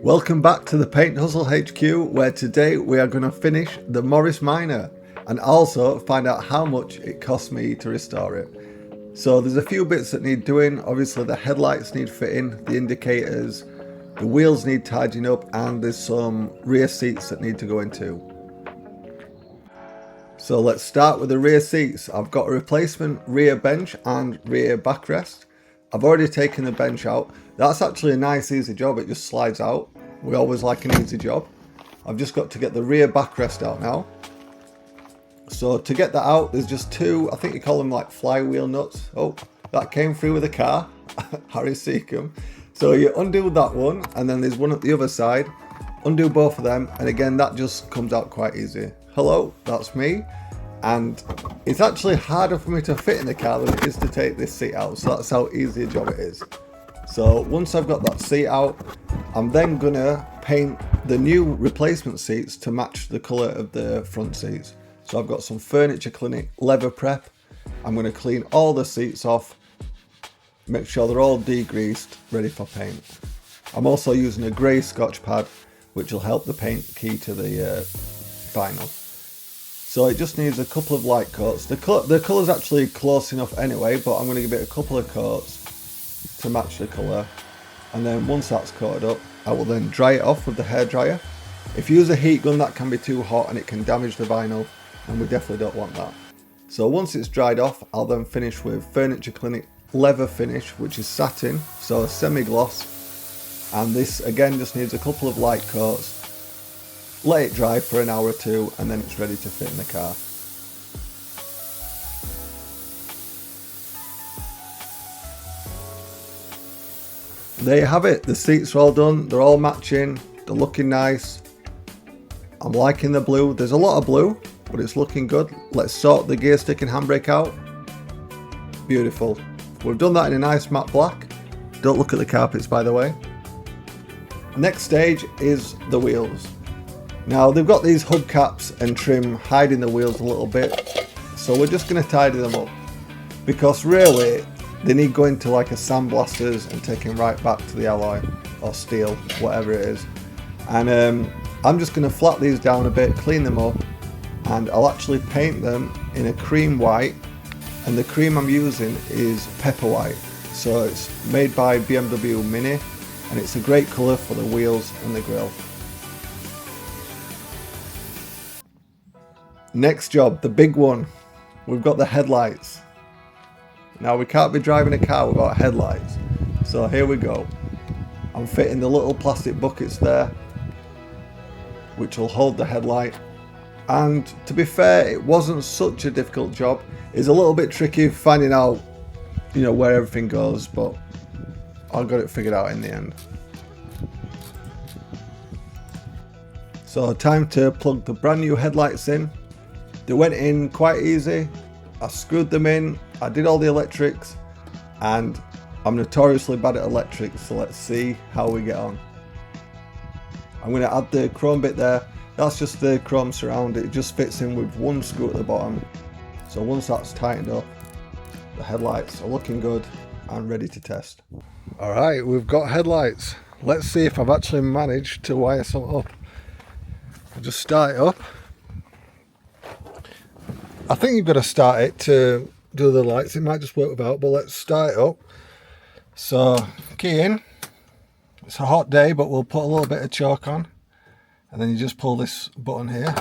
Welcome back to the Paint Hustle HQ, where today we are going to finish the Morris Minor and also find out how much it cost me to restore it. So there's a few bits that need doing. Obviously the headlights need fitting, the indicators, the wheels need tidying up, and there's some rear seats that need to go into. So let's start with the rear seats. I've got a replacement rear bench and rear backrest. I've already taken the bench out. That's actually a nice easy job, it just slides out. We always like an easy job. I've just got to get the rear backrest out now. So to get that out, there's just two, I think you call them like flywheel nuts. Oh, that came through with a car, Harry Seacombe. So you undo that one, and then there's one at the other side. Undo both of them, and again, that just comes out quite easy. Hello, that's me. And it's actually harder for me to fit in the car than it is to take this seat out. So that's how easy a job it is. So once I've got that seat out, I'm then gonna paint the new replacement seats to match the colour of the front seats. So I've got some Furniture Clinic leather prep. I'm gonna clean all the seats off, make sure they're all degreased, ready for paint. I'm also using a grey Scotch pad, which will help the paint key to the vinyl. So it just needs a couple of light coats. The colour's actually close enough anyway, but I'm going to give it a couple of coats to match the colour. And then once that's coated up, I will then dry it off with the hairdryer. If you use a heat gun, that can be too hot and it can damage the vinyl, and we definitely don't want that. So once it's dried off, I'll then finish with Furniture Clinic leather finish, which is satin, so semi-gloss. And this again just needs a couple of light coats. Let it dry for an hour or two, and then it's ready to fit in the car. There you have it, the seats are all done, they're all matching, they're looking nice. I'm liking the blue, there's a lot of blue, but it's looking good. Let's sort the gear stick and handbrake out. Beautiful. We've done that in a nice matte black. Don't look at the carpets, by the way. Next stage is the wheels. Now they've got these hubcaps and trim hiding the wheels a little bit, so we're just going to tidy them up, because really they need going to like a sandblasters and taking right back to the alloy or steel, whatever it is. And I'm just going to flat these down a bit, clean them up, and I'll actually paint them in a cream white, and the cream I'm using is pepper white, so it's made by BMW Mini, and it's a great colour for the wheels and the grille. Next job, the big one. We've got the headlights. Now we can't be driving a car without headlights. So here we go. I'm fitting the little plastic buckets there, which will hold the headlight. And to be fair, it wasn't such a difficult job. It's a little bit tricky finding out, where everything goes, but I got it figured out in the end. So time to plug the brand new headlights in. They went in quite easy. I screwed them in, I did all the electrics, and I'm notoriously bad at electrics, so let's see how we get on. I'm going to add the chrome bit there. That's just the chrome surround, it just fits in with one screw at the bottom. So once that's tightened up, the headlights are looking good and ready to test. Alright, we've got headlights. Let's see if I've actually managed to wire some up. I'll just start it up. I think you've got to start it to do the lights. It might just work without, but let's start it up. So, key in. It's a hot day, but we'll put a little bit of chalk on. And then you just pull this button here.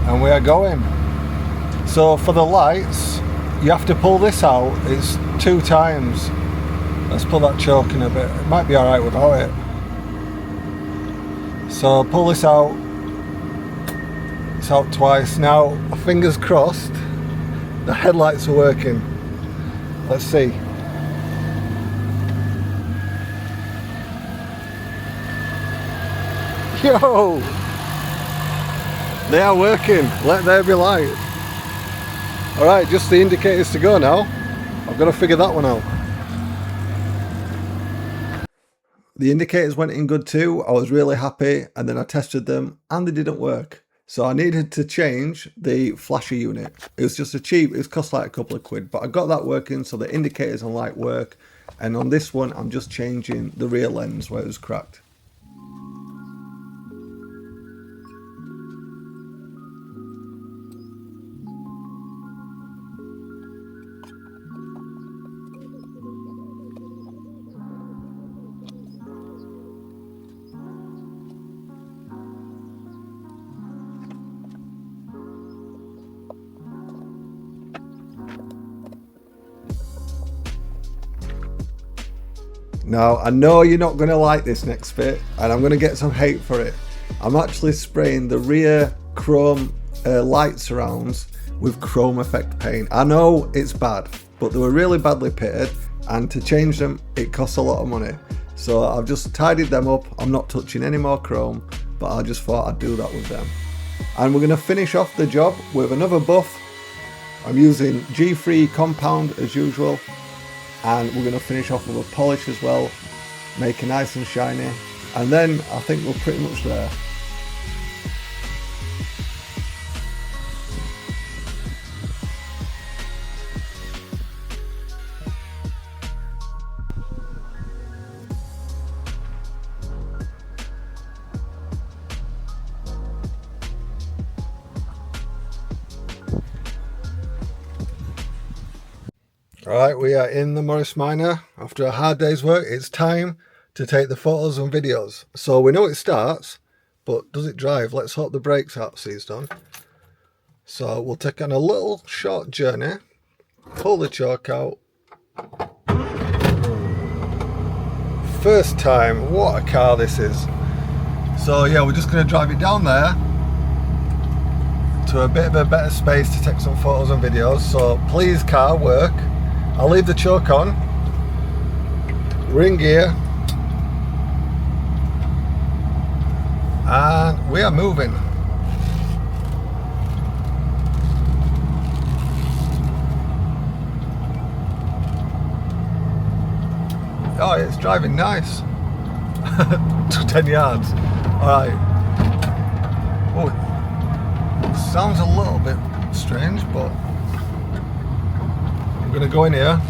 And we are going. So for the lights, you have to pull this out. It's 2 times. Let's pull that chalk in a bit. It might be alright without it. So pull this out. It's out twice. Now, fingers crossed, the headlights are working. Let's see. Yo! They are working. Let there be light. Alright, just the indicators to go now. I've got to figure that one out. The indicators went in good too. I was really happy, and then I tested them and they didn't work. So I needed to change the flasher unit. It was just it cost like a couple of quid, but I got that working, so the indicators and light work. And on this one, I'm just changing the rear lens where it was cracked. Now, I know you're not going to like this next bit, and I'm going to get some hate for it. I'm actually spraying the rear chrome light surrounds with chrome effect paint. I know it's bad, but they were really badly pitted, and to change them, it costs a lot of money. So I've just tidied them up. I'm not touching any more chrome, but I just thought I'd do that with them. And we're going to finish off the job with another buff. I'm using G3 compound as usual. And we're going to finish off with a polish as well, make it nice and shiny, and then I think we're pretty much there. Alright, we are in the Morris Minor. After a hard day's work, it's time to take the photos and videos. So we know it starts, but does it drive? Let's hope the brakes are seized on. So we'll take on a little short journey, pull the choke out. First time, what a car this is. So yeah, we're just going to drive it down there to a bit of a better space to take some photos and videos. So please, car, work. I'll leave the choke on. We're in gear. And we are moving. Oh, it's driving nice. 10 yards. Alright. Oh, it sounds a little bit strange, but I'm going to go in here.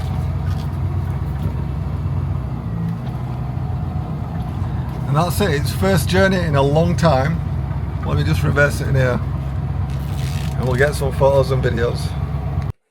And that's it. It's first journey in a long time. Let me just reverse it in here. And we'll get some photos and videos.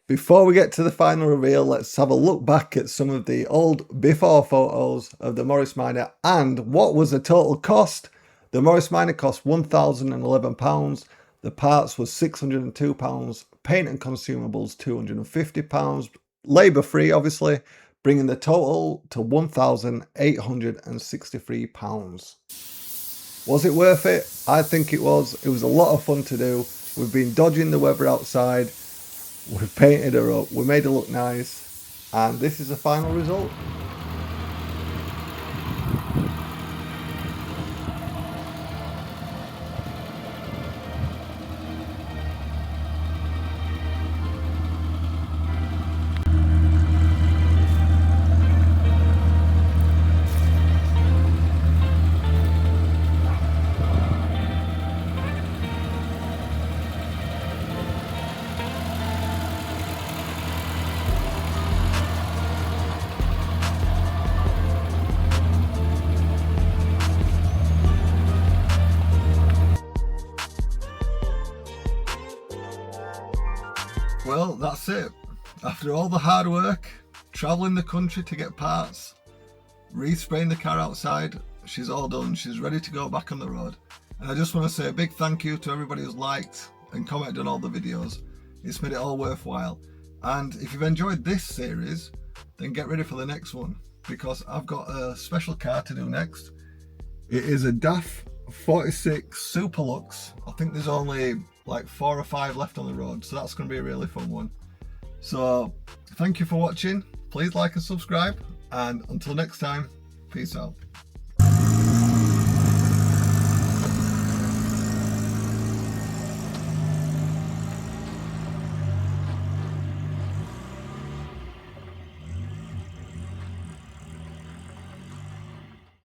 Before we get to the final reveal, let's have a look back at some of the old before photos of the Morris Minor and what was the total cost. The Morris Minor cost £1,011. The parts was £602. Paint and consumables £250. Labour free, obviously, bringing the total to £1,863. Was it worth it? I think it was. It was a lot of fun to do. We've been dodging the weather outside. We've painted her up. We made her look nice. And this is the final result. Well, that's it. After all the hard work, travelling the country to get parts, respraying the car outside, she's all done. She's ready to go back on the road. And I just want to say a big thank you to everybody who's liked and commented on all the videos. It's made it all worthwhile. And if you've enjoyed this series, then get ready for the next one, because I've got a special car to do next. It is a DAF 46 Super Lux. I think there's only like 4 or 5 left on the road, so that's going to be a really fun one. So thank you for watching. Please like and subscribe, and until next time, peace out.